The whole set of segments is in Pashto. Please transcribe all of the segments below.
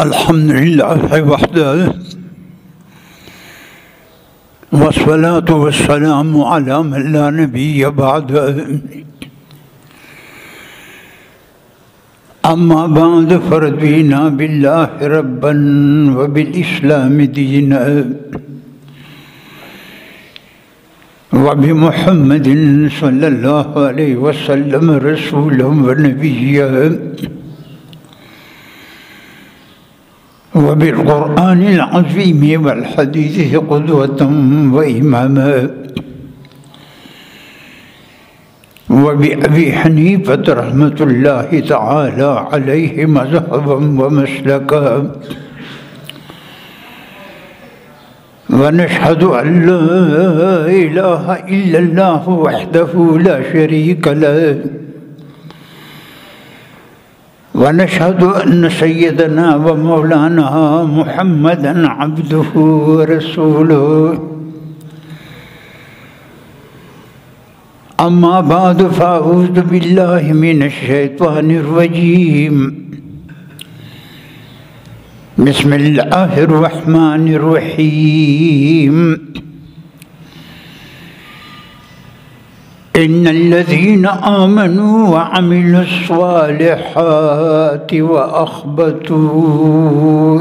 अल्हम्दुलिल्लाह वहदह वस्सलातु वस्सलामु अला मन ला नबिय्य बअदह अम्मा बाद फरदीना बिल्लाहि रब्बन व बिल इस्लामि दीनन व बि मुहम्मदिन सल्लल्लाहु अलैहि वसल्लम रसूलन व नबिय्यन व बिल कुरआनिल अज़ीम वल हदीस क़ुदवतन व इमामा व बि अबी हनीफत रहमतुल्लाहि तआला अलैहि मज़हबन व मसलकन व नशहदु अल्ला इलाहा इल्लल्लाहु वहदहु ला शरीक लहु व नशहदु अन्न सय्यदना व मौलाना मुहम्मदन अब्दुहु व रसूलुहु अम्मा बाद फ़अऊज़ु बिल्लाहि मिनश शैतानिर रजीम बिस्मिल्लाहिर रहमानिर रहीम इन्नल्लज़ीना आमनू व अमिलुस्सालिहाति व अख़बतू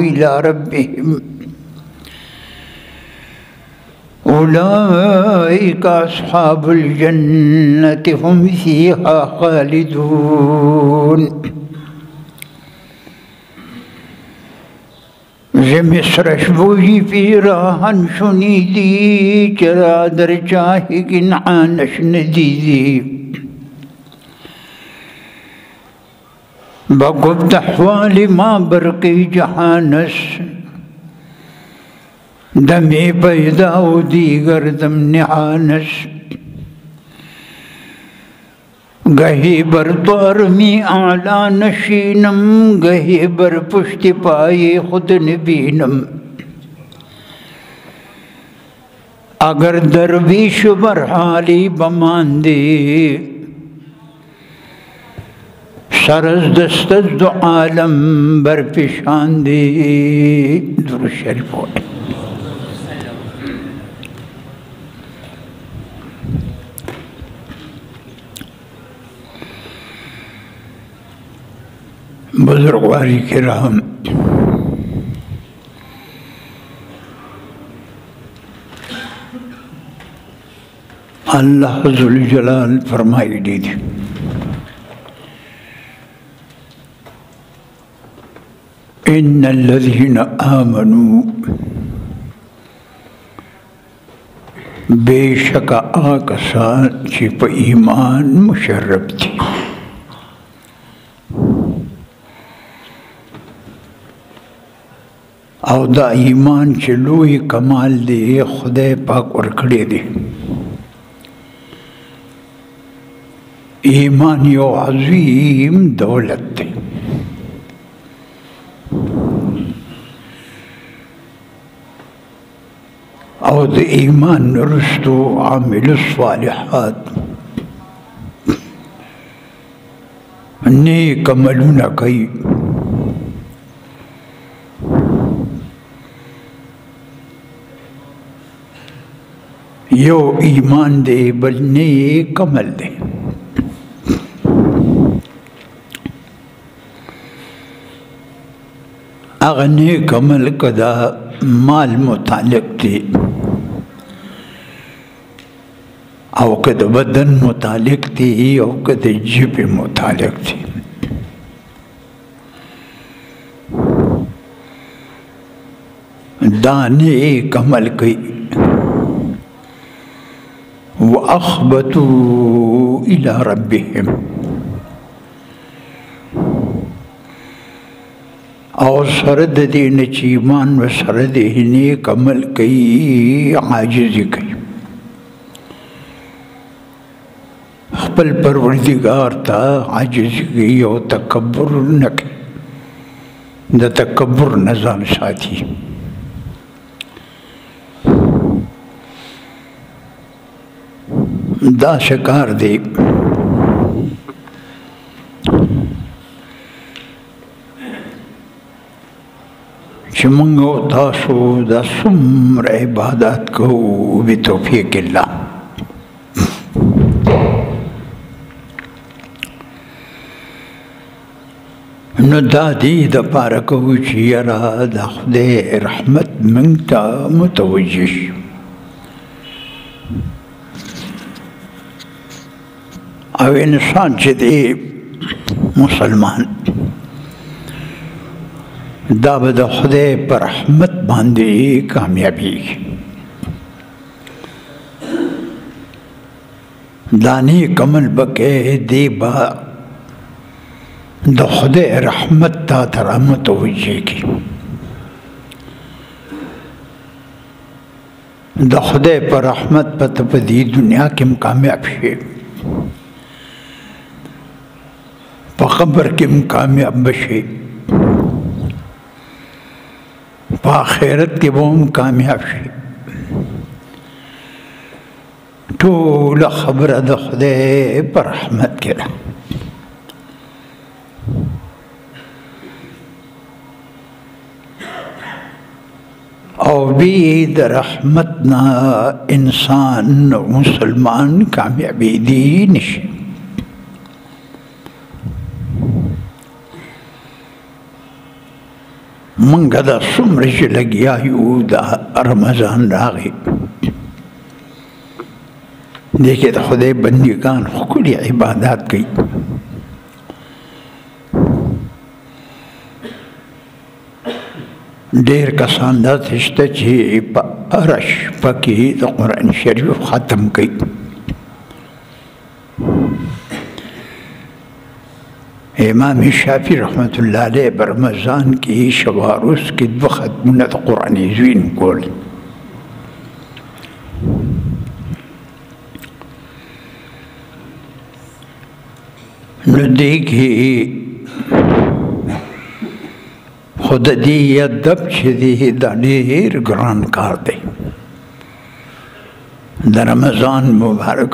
इला रब्बिहिम उलाइका अस्हाबुल जन्नति हुम फ़ीहा ख़ालिदून। ज़मिस्रश बूही पीराहन शुनीदी चरादर चाहिगिन आनश नदीदी बगुब्द अहवाली मा बरक़ी जहानस दमे पैदाउ दीगर दम निहानस गहे बर द्वारमी आला नशीनम गहे बर पुष्टि पाए खुद नबीनम अगर दरवीश बरहाली बमांदे सरस दस्तद दो आलम बर पिशांदे। दुरूद शरीफ बुजुर्गवारी किराम, अल्लाह ज़ुल जलाल फरमाई दी थी इन्नल्लज़ीना आमनू बेशक आकसान छिप ईमान मुशर्रफ थी। और दा ईमान चलो ही कमाल दे खुदा पाक और खड़े दे। ईमान यो अजीम दौलत थे। और ईमान रुस्तो आमिलुस्सालिहात नेक अमलू न कई यो ईमान दे बलने कमल दे। अगने कमल कदा माल मुतालिक थी और कद बदन मुतालिक थी और कद जिब मुतालिक थी। दाने कमल की व अख़बतू इला रब्बिहिम और सरद दीन चीमान व सरद हिने कमल कई आजिज़ी कई खपल परवरदिगार था आजिज़ी कई और तकब्बुर न कई द तकब्बुर नज़ान साथी दा शिकार दे چې موږ او تاسو د څومره عبادت کوو بتوفیق الله. نو دا دې دپاره کوو چې یاره د خدای رحمت موږ ته متوجه شي. او انسان چې دی مسلمان دا به د خدای په رحمت باندې کامیابیږي. دا نیک عمل به کوې دی به د خدای رحمت تا ته را متوجه کړي. د خدای په رحمت به ته په دې دنیا کې هم کامیاب شي، په قبر کې هم کامیاب بشي، په آخرت کې به هم کامیاب شي. ټوله خبره د خدای په رحمت کې ده. او بی د رحمت نه انسان مسلمان کامیابی دی نشي. منګه دا څومره چې لګیا یو د رمضان راغی دې کې د خدای بندګان ښکلي عبادات کوي. ډېر کسان داسې شته چې په هره شپه کې د قرآن شریف ختم کوي. امام شافعي رحمت الله علیه په رمضان کې شب عروس کې 2 ختمونه د قرآن عظیم کول. نو دې کې خود دې ادب چې دی دا ډېر ګران کار دی. د رمضان مبارک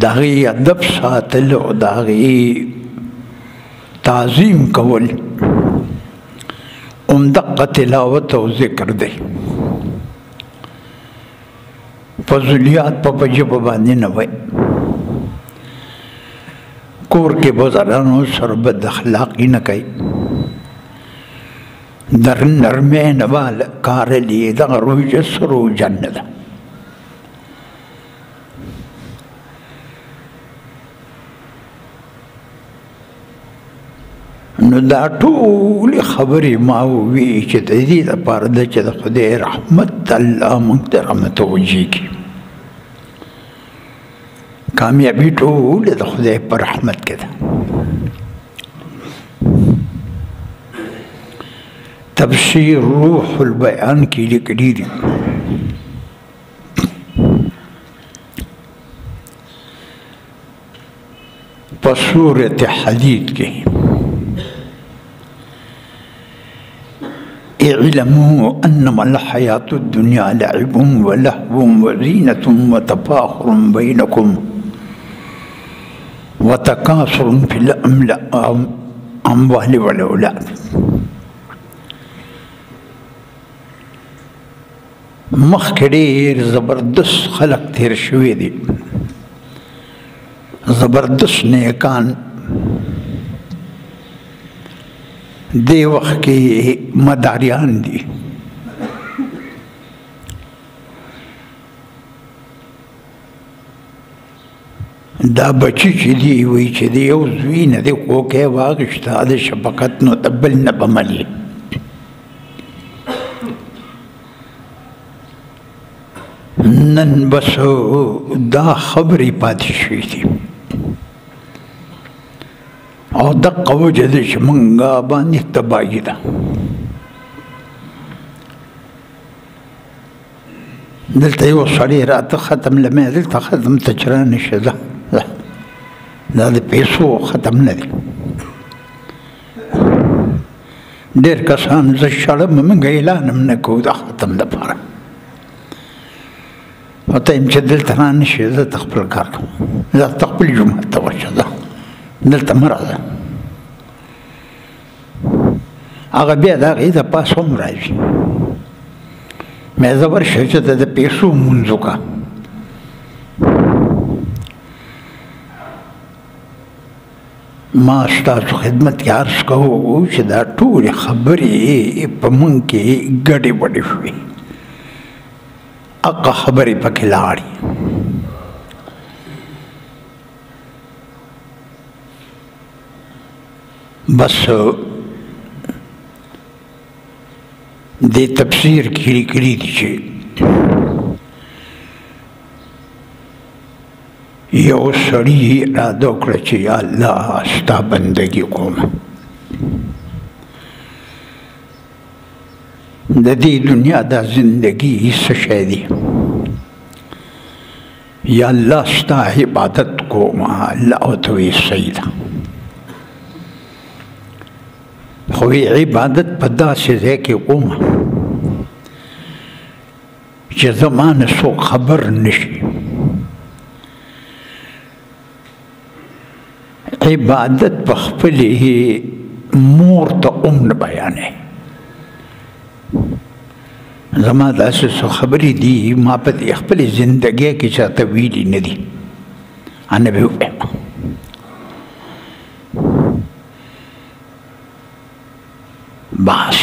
د هغې ادب ساتل او د هغې تعظیم کول همدغه تلاوت او ذکر دی. فضولیات په ژبه باندې نه وایي. کور کې بزرګانو سره بد اخلاقي نه کوي. در نرمۍ نه به کار لي دغه روژه سروجه نه ده. نو دا ټولې خبرې ما ووي چې د دې لپاره ده چې د خدای رحمت الله موږ ته رامتوجه کړي. کامیابی ټول د خدای په رحمت کې ده. تفسیر روح البیان کې لیکلي دي په سورة حدید کې اعلموا انما الحياة الدنيا لعب ولهو وزينة وتفاخر بينكم وتكاثر في الأموال والأولاد. مخکې ډېر زبردست خلق تیر شوي دي، زبردست نیکان. دې وخت کې مداریان دي. دا بچی چې دی وایي چې د یو زوی نه دی کوکې واخیسته د شفقت نو د بل نه به مني. نن بس دا خبرې پاتې شوي دي او دغه وجه ده چې موږ باندې تباهي ده. دلته یو سړی راته ختم لمې دلته ختم ته چې رانشي ده دا د پیسو ختم نه دی. ډېر کسان زه شړم موږ اعلان هم نه کوو د ختم دپاره. ورته یم چې دلته رانشي زه ته خپل کار کوم، زه ته خپل جومات ته ورشه، زه دلته مه راځه. هغه بیا د هغې د پاس هم راځي مې زه ورشه چې د پیسو مونځ وکړه ما ستاسو خدمت کې عرض کوو چې دا ټولې خبرې په موږ کې ګډې وډې شوې هغه خبرې پکې لاړې بس دې تفسیر کې لیکلي دي چې یو سړي اراده وکړه چې یا الله ستا بندګي کوم د دې دنیا دا زندگی څه شی دی یا الله ستا عبادت کوم الله ورته ویې صحیح ده خو عبادت په داسې ځای کې کوم چې زما نه څوک خبر نشي عبادت په خپلې مور ته هم نه بیانې زما داسې څه خبرې دي ما په دې خپلې زندګۍ کې چاته ویلي نه دي انا به ووایم بس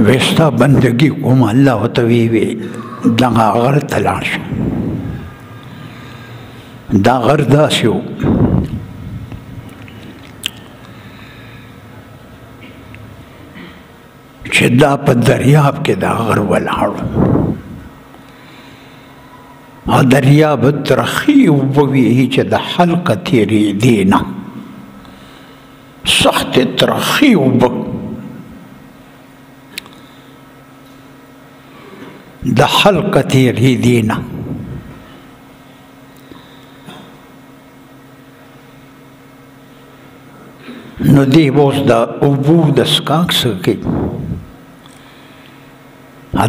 وستا بندگی کوم الله ورته وی دغه غر ته لاړ شه دا غر داسې و چې دا په دریاب کې دا غر ولاړ او دریاب ترخی اوبه وي چې د حلقه تېرېدې نه سخت ترخی اوبه د حلقه تېرېدې نه نو دی اوس د اوبو د څښاک څه کوي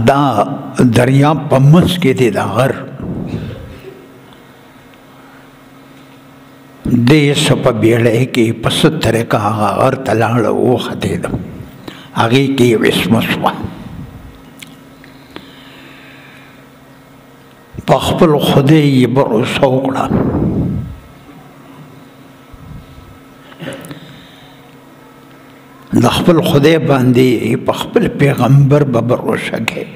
دا دریاب په منځ کې دی دا غر دی څه په بیړۍ کې په څه طریقه هغه غر ته لاړه وختېده هغې کې یې وسمه شوه په خپل خدای یې بروسه وکړه د خپل خدای باندې په خپل پیغمبر به بروسه کوي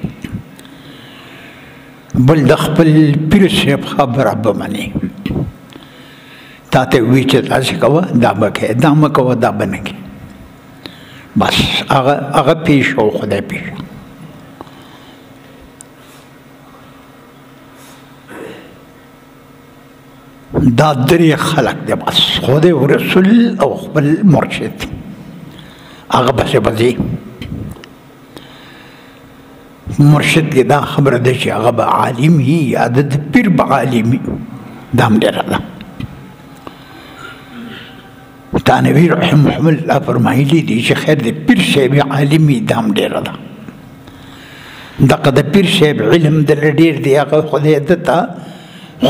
بل د خپل پیر صاحب خبره به مني تا ته وایي چې داسې کوه دا به کوې دا مه کوه دا به نه کوې بس هغه پیش او خدای پیش دا درې خلک دی بس خدای او رسول او خپل مرشد هغه بسې بځي مرشد کې دا خبره ده چې هغه به عالم وي یا د پیر به عالم وي دا هم ډېره ده تانوي رحمه الله فرمایلي دي چې خیر د پیر صاحب عالم وي دا هم ډېره ده دغه د پیر صاحب علم دله ډېر دی هغه خدای ده ته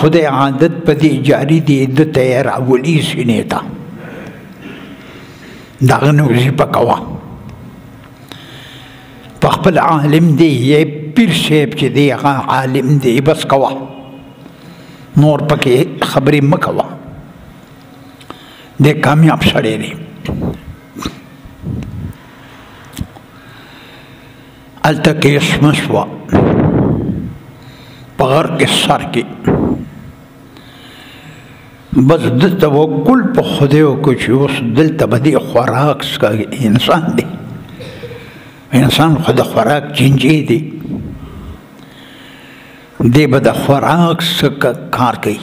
خدای عادت په دې جاري دی ده ته یې راولي سینې ته دغه نه وظیفه کوه په خپل عالم دی یې پیر صاحب چې دی هغه عالم دی بس کوه نور پکې خبرې مه کوه دی کامیاب سړی دی هلته کې اسمه شوه په غر کې سر کې بس ده توکل په خدای وکړو چې اوس دلته به دې خوراک انسان دی انسان خو د خوراک چینجی دی دی به د خوراک څه کار کوي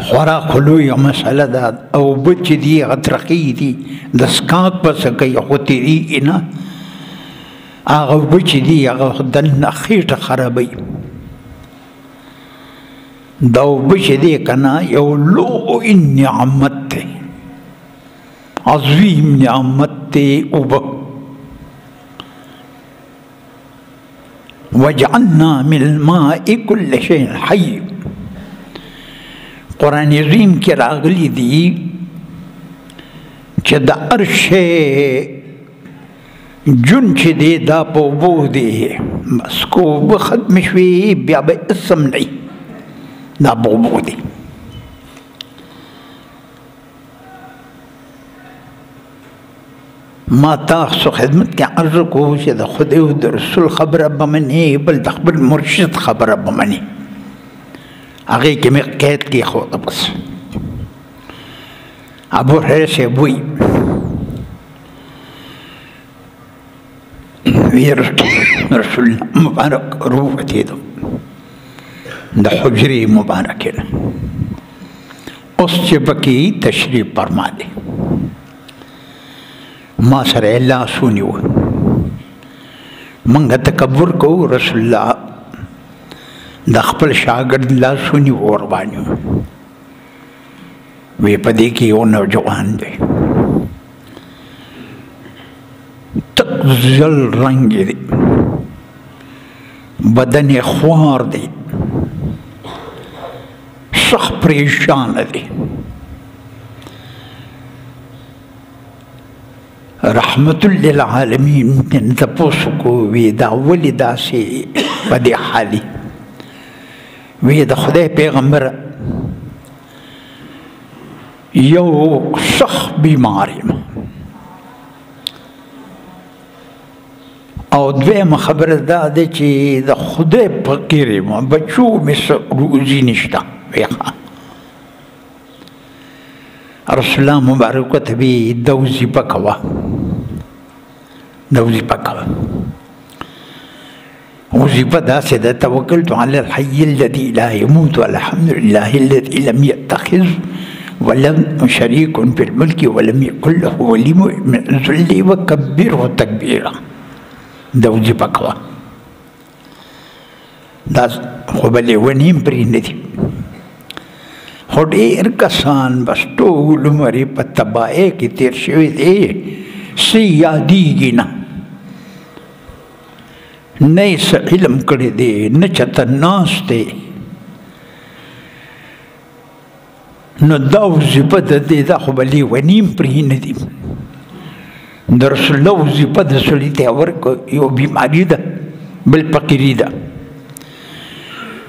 خوراک خو لویه مسله ده او اوبه چې دي هغه ترخی دي د څښاک په څه کوي خو تېرېږي نه هغه اوبه چې دي هغه دننه خېټه خرابوي دا اوبه چې دی که نه یو لوی نعمت دی عظیم نعمت دی اوبه وجعلنا من الماء كل شيء حي قرآن عظیم کې راغلی دي چې د هر شی جون چې دی دا په اوبو دی، بس که اوبه ختم شوي بیا به اسم نه وي، دا په اوبو دی. ما تاسو خدمت کې عرض کوو چې د خدای او د رسول خبره به منې، بل د خپل مرشد خبره به منې. هغې کې مې قید کېښوده. بس ابو هريره صاحب وایي رسول الله مبارک رووتېدو د حجرې مبارکې نه، اوس چې پکې تشریف فرما دی، ما سره یې لاس ونیو. موږ تکبر کوو، رسول الله د خپل شاګرد لاس ونیو ورباندې وی په دې کې یو نوجوان دی، تک زل رنګ دی، بدن یې خوار دی، سخت پریشان دی. رحمت للعالمین تپوس کو وی دا ولې داسې په دې حالي؟ وی د خدای پیغمبر یو سخت بیمار یم، او دویمه خبره دا ده چې د خدای فقیر یم، بچو مې څه روزي نشته. رسول الله مبارک ورته وی دا وظیفه کوه، دا وظیفه کوه. وظیفه داسې ده: توکلت علی الحي الذي لا يموت والحمد لله الذي لم يتخذ ولم شريك في الملك ولم يكن له ولي من الذل وكبره تكبيرا. دا وظیفه کوه. دا خو به لیونیم پرې نه دي، خو ډېر کسان بس ټول عمر یې په تباهۍ کې تېر شوی دی، څه یادېږي نه، نه یې څه علم کړی دی، نه چېرته ناست دی. نو دا وظیفه د دې دا خو به لیونیم پرې نه دي. د رسول الله وظیفه د سړي ته ورکړه، یو بیماري ده، بل فقیري ده.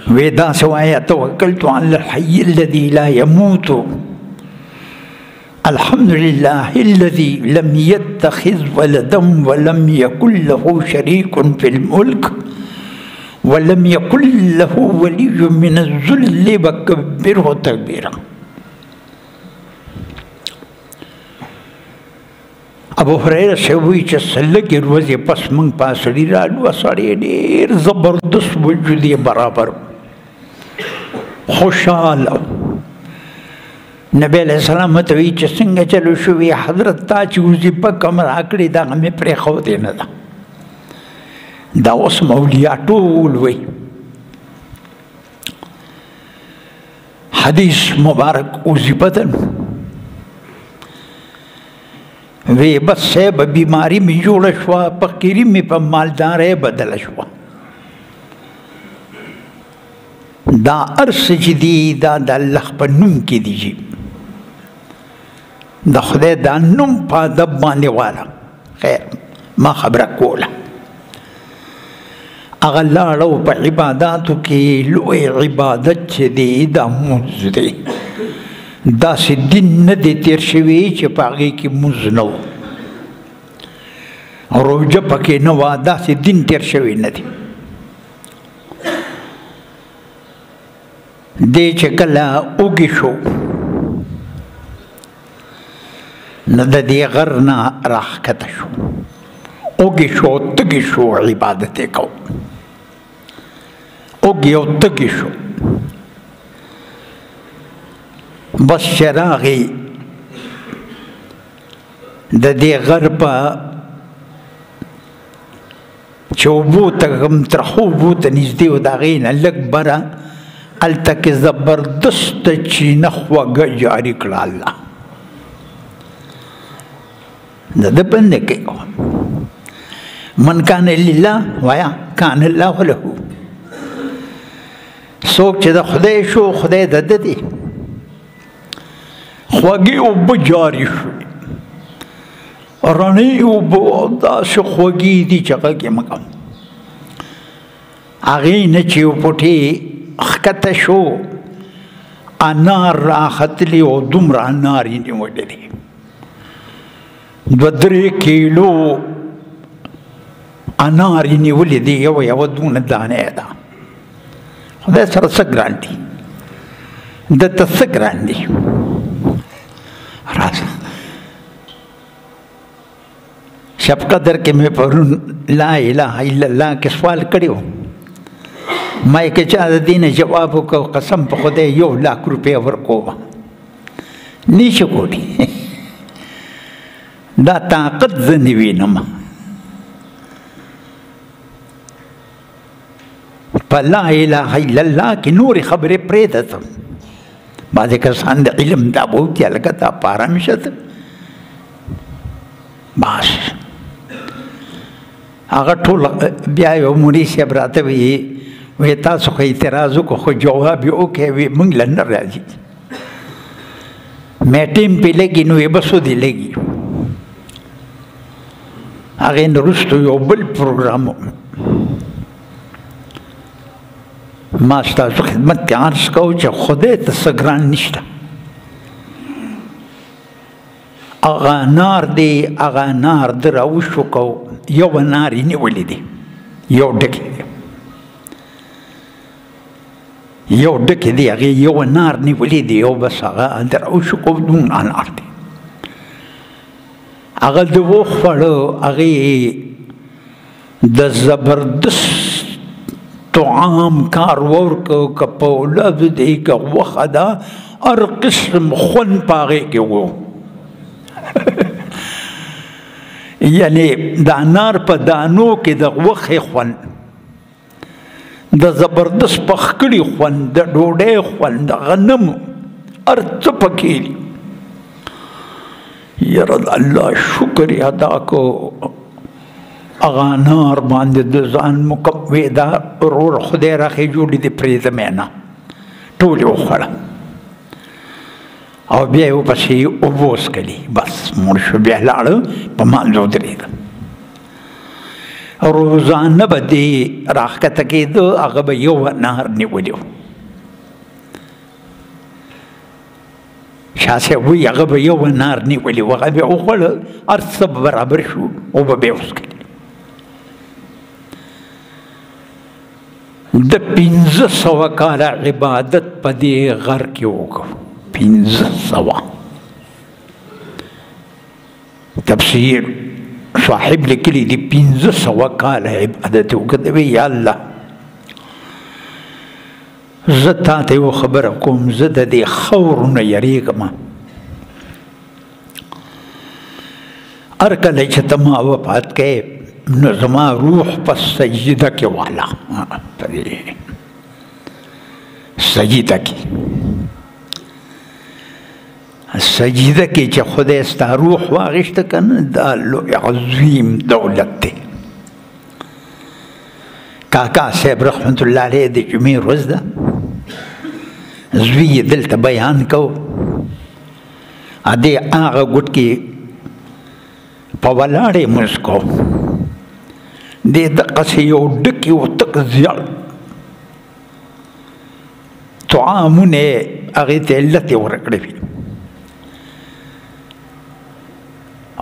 وی داسې وایه: توکلت علی الحي الذي لا يموت الحمد لله الذي لم يتخذ ولدا ولم يكن له شريك في الملك ولم يكن له ولي من الذل وكبره تكبيرا. ابو هريره صاحب وایي چې لږې ورځې پس موږ پاسړي راغلو، سړی ډېر زبردست وجود یې برابر، خوشحاله. نبی علیہ السلام ته وایي چې څنګه چلو شوې؟ حضرت تا چې وظیفه کوم راکړې دا مې پرېښودې نه ده. دا اوس مولیا ټول وایي. حدیث مبارک وظیفه ده. وی بس صاحب بیماری می جوړه شوه، فقیري می په مالدارۍ بدله شوه. دا هر څه چې دي دا د الله په نوم کې دي، د خدای دا نوم په ادب باندې واله. خیر ما خبره کوله. هغه لاړو په عباداتو کې لوی عبادت چې دی دا مونځ دی. داسې دین نه دی تیر شوی چې په هغې کې مونځ نه و، روژه پکې نه وه، داسې دین تیر شوی نه دی. دی چې کله اوږې شو نو د دې غر نه راښکته شو، اوږې شو، تږې شو، عبادت یې کو، اوږې او تږې شو. بس چې راغی د دې غر په چې اوبو ته ترخو اوبو ته نږدې و، د هغې نه لږ بره هلته کې زبردسته چینه خوږه جاري کړه الله. د ده بنده کې من کان لله وایه کان الله له. څوک چې د خدای شو، خدای د ده دی. خوږې اوبه جاري شوې رڼې اوبه داسې خوږې دي چې غږ یې مه کوم هغې نه چې یو پټې ښکته شو انار راختلي او دومره انار یې نیولې دي 2-3 کیلو انار یې نیولې دي یوه دونه دانې ده خدای سره څه ګران دي دته څه ګران دي راځه شب قدر کې مې پرون لا اله الا الله کې سوال کړی و ما یې که چا د دې نه جواب وکړو قسم په خدای 1,00,000 روپۍ ورکوم نشي کولی دا طاقت زه نه وینم په لا اله الا الله کې نورې خبرې پرېږده ته بعضې کسان د علم دا به وکړي هلکه دا په ارام شه ته بس هغه ټول بیا یو مولي صاحب راته وایي تاسو خو اعتراض وکړو خو جواب یې وکړی وایي موږ له نه راځي مې ټیم پې لګي نو یې بس ودې لګي هغې نه وروسته یو بل پروګرام ما ستاسو خدمت کې عرض کوو چې خدای ته څه ګران نشته هغه انار دی هغه انار ده راوشو کو یو انار یې نیولی دی یو ډکې دی هغې یو انار نیولی دی یو بس هغه ده راوشو کو دون انار دی هغه ده وخوړه هغې د زبردست طعام کار ورکو که په اولاد دی که غوښه ده هر قسم خوند په هغې کې و یعنی د انار په دانو کې د غوښې خوند د زبردست پخکړي خوند د ډوډۍ خوند د غنم هر څه پکې دي یاره د الله شکر یې ادا کو هغه انار باندې د ځان مکوې دا ورور خدای راخې جوړې دي پرېږدم یې نه ټول یې وخوړه او بیا یې ورپسې اوبه وڅښلې بس مړ شو بیا لاړه په مانځه ودرېده روزانه به دې راښکته کېده هغه به یو انار نیولی و شاه صاحب وایي هغه به یو انار نیولی و هغه بیا وخوړه هر څه به برابر شو اوبه به یې وڅښلې د 1500 کاله عبادت په دې غر کې وکړو 1500 تفسیر صاحب لیکلی دی 1500 کاله عبادت وکړه وی یا الله زه تا ته یوه خبره کوم زه د دې خاورو نه یریږم هر کله چې ته ما وفات کوې نو زما روح په سجده کې والا سجده کې چې خدای ستا روح واغېسته که نه دا لوی عظیم دولت دی کاکا صاحب رحمت الله علیه د جمعې ورځ ده زوی یې دلته بیان کو ادې هغه ګوټ کې په ولاړې مونځ کو دې دقسې یو ډکې و تک زیړ طعامونه یې هغې ته علت یې ورکړې وي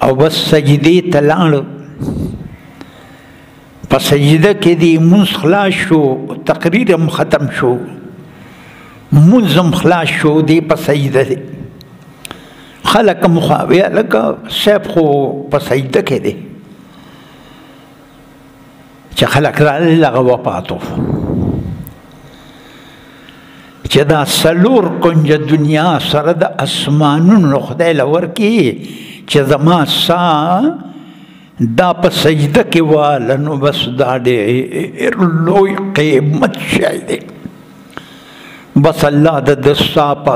او بس سجدې ته لاړه په سجده کې دې مونځ خلاص شو تقریر هم ختم شو مونځ هم خلاص شو دې په سجده دی خلک هم ویل لکه صاحب خو په سجده کې دی چې خلک راغلل هغه وفات و چې دا څلور کنجه دنیا سره د اسمانونو خدای له ورکړي چې زما ساه دا په سجده کې واله نو بس دا ډېر لوی قیمت شی دی بس الله د ساه په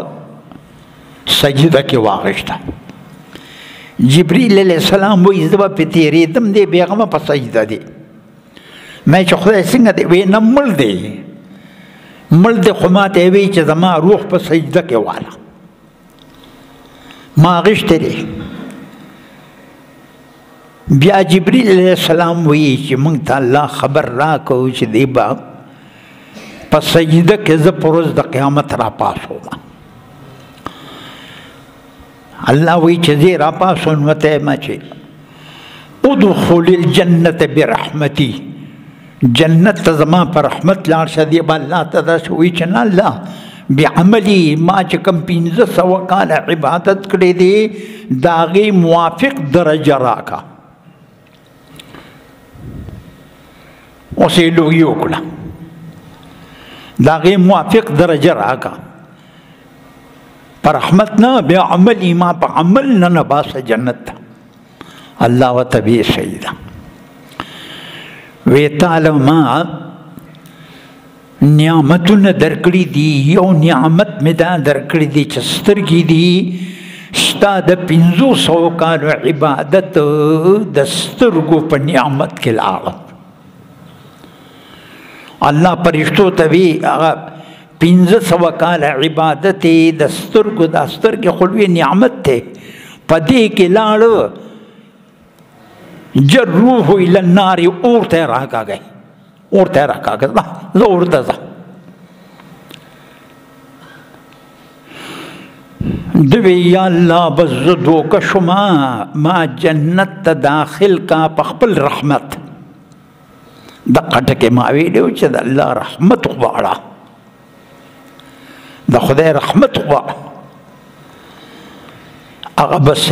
سجده کې واغېسته جبریل علیه السلام وایي زه به پرې تېرېدم دی بیا هغه په سجده دی ما چې خدای څنګه دی وایي نه مړ دی مړ دی خو ما ته یې وایي چې زما روح په سجده کې واله ما غشته دی بیا جبریل علیہ السلام وی چې مونږ ته الله خبر راکو چې دی با په سجده کې زه په ورځ د قیامت راپاسوم الله وی چې زه راپاسوم وته ما چې ادخل الجنة برحمتي جنت زما پر رحمت لاړ شه دی با الله ته داسې وی چې نه الله بعملی ما چې کوم 1500 کاله عبادت کړی دی د هغې موافق درجه راکړه اوس یې لویي وکړه د هغې موافق درجه راکړه په رحمت نه بیا عملي ما په عمل نه باسه جنت ته الله ورته وی صحیح ده وی تعالی ما نعمتونه درکړي دي یو نعمت مې دا درکړي دي چې سترګې دي ستا د 500 کالو عبادت د سترګو په نعمت کې لاړه الله فرشتو ته وی هغه 500 کاله عبادت د سترګو د سترګې خو لوی نعمت دی په دې کې لاړه جروه الى النار اور ته راکاږي اور ته راکاږي زور ده دوی یا الله بس دوکه شما ما جنت ته داخل کا په خپل رحمت د قټکه ما ویلو چې د الله رحمت غواړه د خدای رحمت غواړه هغه بس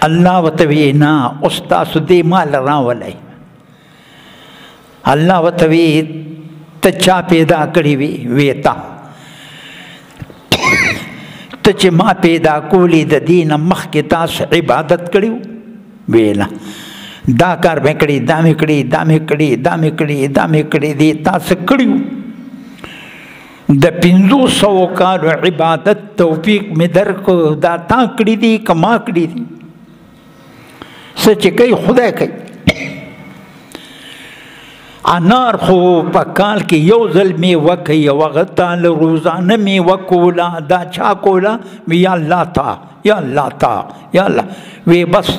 الله ورته وی نه اوس تاسو دې مال راولئ الله ورته وی ته چا پیدا کړی وی تا ته چې ما پیدا کولی د دین مخکې تاسو عبادت کړیو وی نه دا کار مې کړی دا مې کړی دا مې کړی دا مې کړی دا مې کړی دی تاسو کړیو د 500 کالو عبادت توفیق مې درکو دا تا کړی دی کما کړی دی څه چې کوي خدای کوي انار خو په کال کې یو ځل میوه کوي او هغه تاله روزانه میوه کوله دا چا کوله وی یا الله تا یا الله تا یا الله وی بس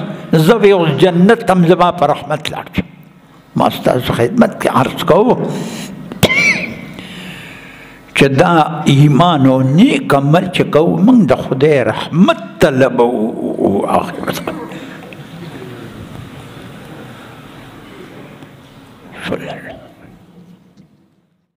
زه وی اوس جنت هم زما په رحمت لاړ شم ما ستاسو خدمت کې عرض کوو چې دا ایمان او نیک عمل چې کوو موږ د خدای رحمت طلبو آخرت